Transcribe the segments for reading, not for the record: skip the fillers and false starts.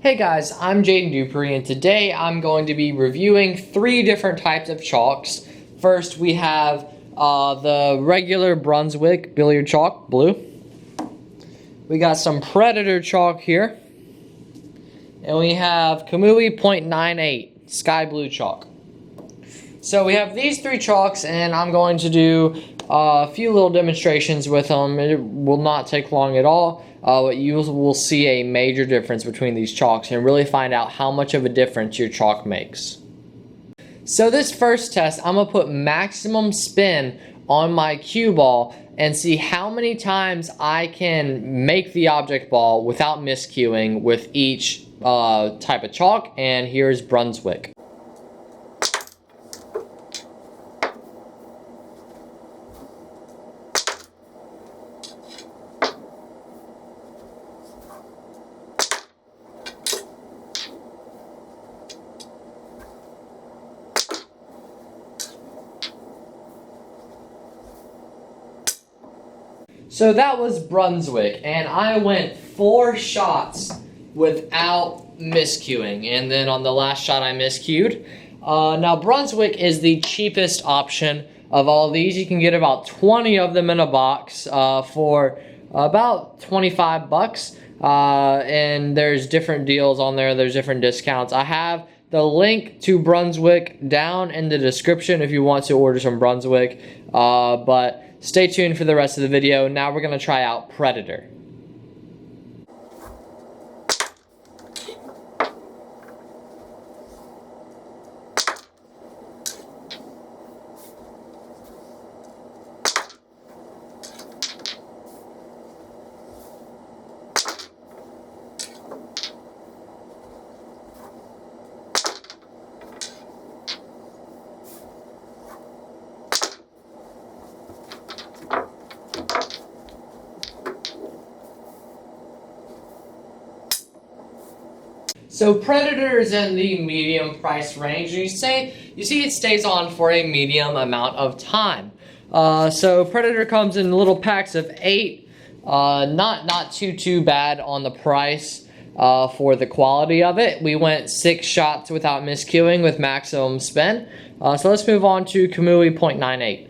Hey guys, I'm Dupree, and today I'm going to be reviewing 3 different types of chalks. First, we have the regular Brunswick billiard chalk, blue. We got some Predator chalk here. And we have Kamui .98 sky blue chalk. So we have these 3 chalks, and I'm going to do a few little demonstrations with them. It will not take long at all. But you will see a major difference between these chalks and really find out how much of a difference your chalk makes. So this first test, I'm going to put maximum spin on my cue ball and see how many times I can make the object ball without miscuing with each type of chalk. And here's Brunswick. So that was Brunswick, and I went 4 shots without miscuing, and then on the last shot I miscued. Now Brunswick is the cheapest option of all these. You can get about 20 of them in a box for about 25 bucks, and there's different deals on there, there's different discounts. I have the link to Brunswick down in the description if you want to order some Brunswick, but stay tuned for the rest of the video. Now we're going to try out Predator. So Predator is in the medium price range, and you see it stays on for a medium amount of time. So Predator comes in little packs of 8, not too bad on the price for the quality of it. We went 6 shots without miscuing with maximum spin. So let's move on to Kamui .98.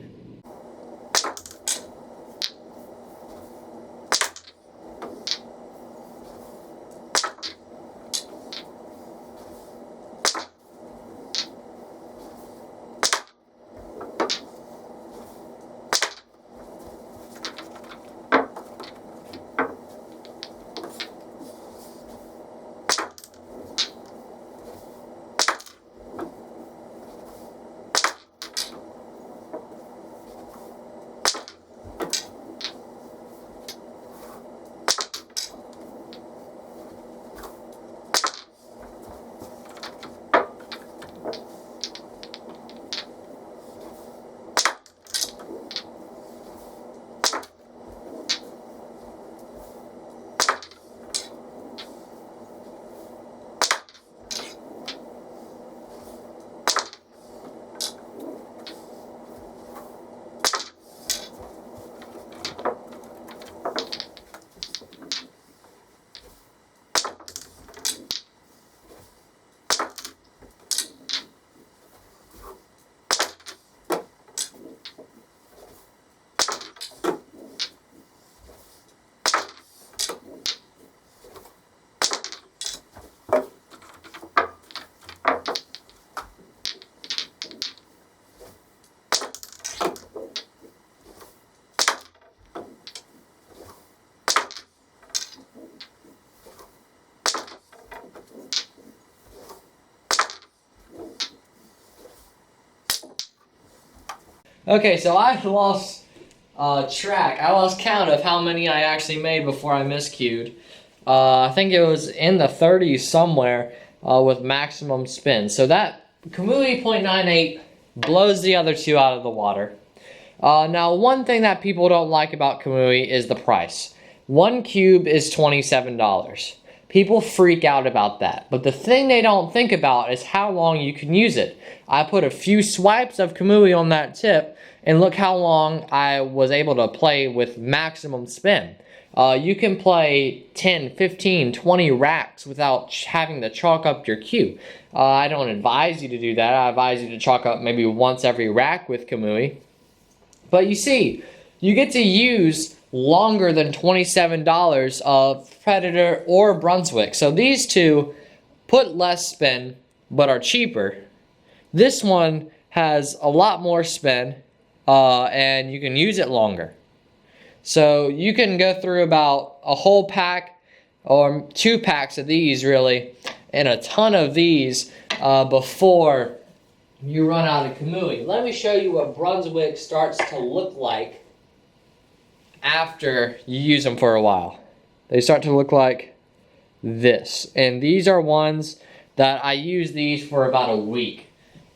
Okay, so I lost track. I lost count of how many I actually made before I miscued. I think it was in the 30s somewhere with maximum spin. So that Kamui .98 blows the other 2 out of the water. Now, one thing that people don't like about Kamui is the price. 1 cube is $27. People freak out about that. But the thing they don't think about is how long you can use it. I put a few swipes of Kamui on that tip, and look how long I was able to play with maximum spin. You can play 10, 15, 20 racks without having to chalk up your cue. I don't advise you to do that. I advise you to chalk up maybe once every rack with Kamui. But you see, you get to use longer than $27 of Predator or Brunswick. So these two put less spin, but are cheaper. This one has a lot more spin, and you can use it longer. So you can go through about a whole pack or 2 packs of these really, and a ton of these before you run out of Kamui. Let me show you what Brunswick starts to look like after you use them for a while. They start to look like this. And these are ones that I use these for about a week.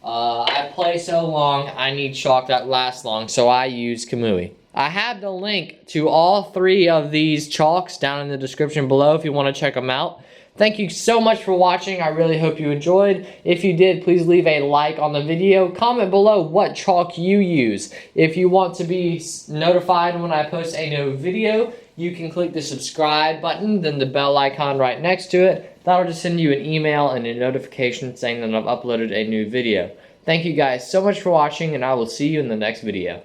I play so long, I need chalk that lasts long, so I use Kamui. I have the link to all 3 of these chalks down in the description below if you want to check them out. Thank you so much for watching. I really hope you enjoyed. If you did, please leave a like on the video. Comment below what chalk you use. If you want to be notified when I post a new video, you can click the subscribe button, then the bell icon right next to it. That'll just send you an email and a notification saying that I've uploaded a new video. Thank you guys so much for watching, and I will see you in the next video.